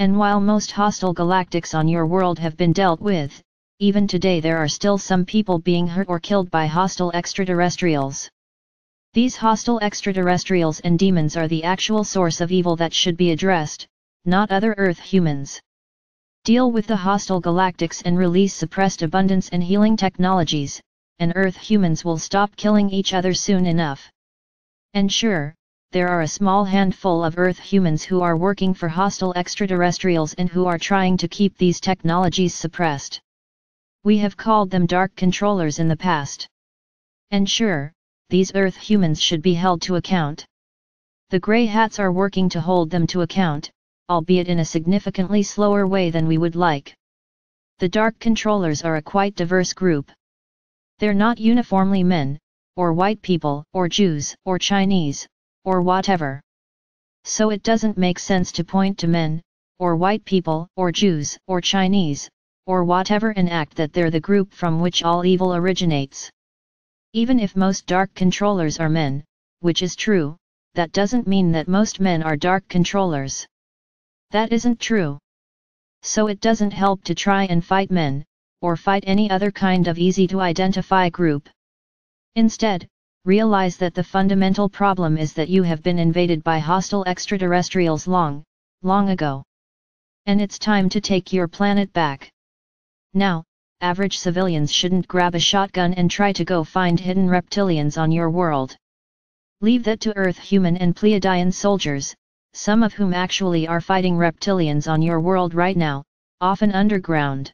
And while most hostile galactics on your world have been dealt with, even today there are still some people being hurt or killed by hostile extraterrestrials. These hostile extraterrestrials and demons are the actual source of evil that should be addressed, not other Earth humans. Deal with the hostile galactics and release suppressed abundance and healing technologies, and Earth humans will stop killing each other soon enough. And sure, there are a small handful of Earth humans who are working for hostile extraterrestrials and who are trying to keep these technologies suppressed. We have called them dark controllers in the past. And sure, these Earth humans should be held to account. The Grey Hats are working to hold them to account, albeit in a significantly slower way than we would like. The dark controllers are a quite diverse group. They're not uniformly men, or white people, or Jews, or Chinese, or whatever. So it doesn't make sense to point to men, or white people, or Jews, or Chinese, or whatever and act that they're the group from which all evil originates. Even if most dark controllers are men, which is true, that doesn't mean that most men are dark controllers. That isn't true. So it doesn't help to try and fight men, or fight any other kind of easy to identify group. Instead, realize that the fundamental problem is that you have been invaded by hostile extraterrestrials long ago. And it's time to take your planet back. Now, average civilians shouldn't grab a shotgun and try to go find hidden reptilians on your world. Leave that to Earth human and Pleiadian soldiers, some of whom actually are fighting reptilians on your world right now, often underground.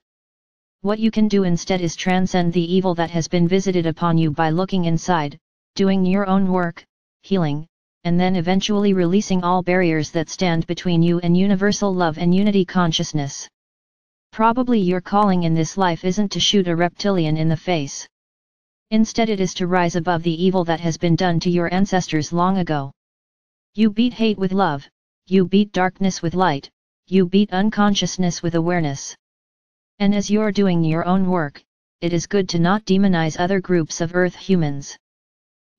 What you can do instead is transcend the evil that has been visited upon you by looking inside, doing your own work, healing, and then eventually releasing all barriers that stand between you and universal love and unity consciousness. Probably your calling in this life isn't to shoot a reptilian in the face. Instead it is to rise above the evil that has been done to your ancestors long ago. You beat hate with love, you beat darkness with light, you beat unconsciousness with awareness. And as you're doing your own work, it is good to not demonize other groups of Earth humans.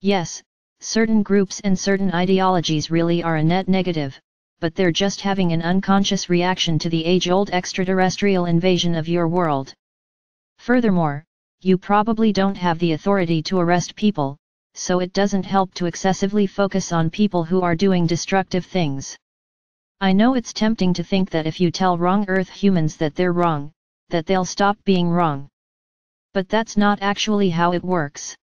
Yes, certain groups and certain ideologies really are a net negative, but they're just having an unconscious reaction to the age-old extraterrestrial invasion of your world. Furthermore, you probably don't have the authority to arrest people, so it doesn't help to excessively focus on people who are doing destructive things. I know it's tempting to think that if you tell wrong Earth humans that they're wrong, that they'll stop being wrong. But that's not actually how it works.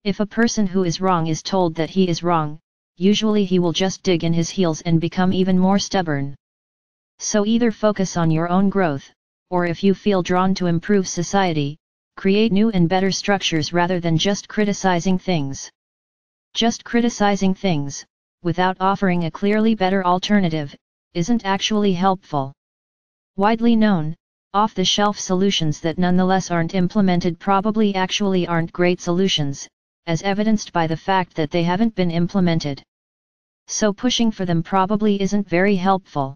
If a person who is wrong is told that he is wrong, usually he will just dig in his heels and become even more stubborn. So either focus on your own growth, or if you feel drawn to improve society, create new and better structures rather than just criticizing things. Just criticizing things, without offering a clearly better alternative, isn't actually helpful. Widely known, off-the-shelf solutions that nonetheless aren't implemented probably actually aren't great solutions, as evidenced by the fact that they haven't been implemented. So pushing for them probably isn't very helpful.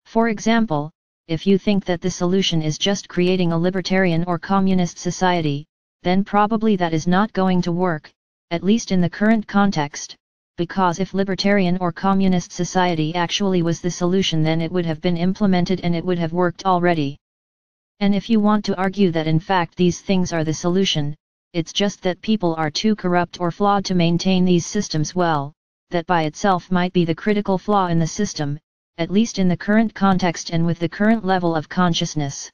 For example, if you think that the solution is just creating a libertarian or communist society, then probably that is not going to work, at least in the current context, because if libertarian or communist society actually was the solution, then it would have been implemented and it would have worked already. And if you want to argue that in fact these things are the solution, it's just that people are too corrupt or flawed to maintain these systems well, that by itself might be the critical flaw in the system, at least in the current context and with the current level of consciousness.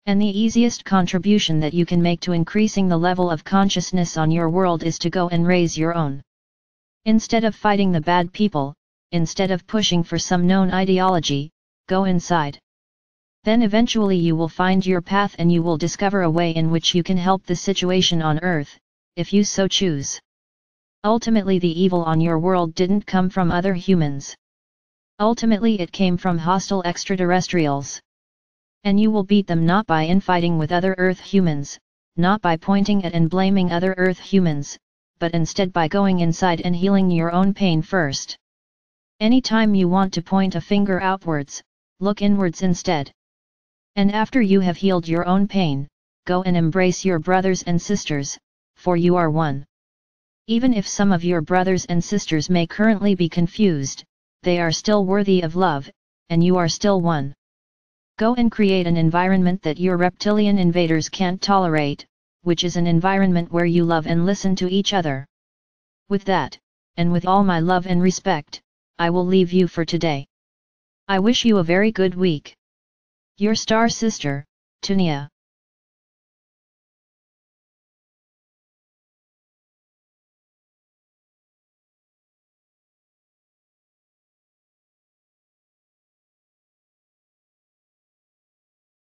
And the easiest contribution that you can make to increasing the level of consciousness on your world is to go and raise your own. Instead of fighting the bad people, instead of pushing for some known ideology, go inside. Then eventually you will find your path and you will discover a way in which you can help the situation on Earth, if you so choose. Ultimately the evil on your world didn't come from other humans. Ultimately it came from hostile extraterrestrials. And you will beat them not by infighting with other Earth humans, not by pointing at and blaming other Earth humans, but instead by going inside and healing your own pain first. Anytime you want to point a finger outwards, look inwards instead. And after you have healed your own pain, go and embrace your brothers and sisters, for you are one. Even if some of your brothers and sisters may currently be confused, they are still worthy of love, and you are still one. Go and create an environment that your reptilian invaders can't tolerate, which is an environment where you love and listen to each other. With that, and with all my love and respect, I will leave you for today. I wish you a very good week. Your star sister, Tunia.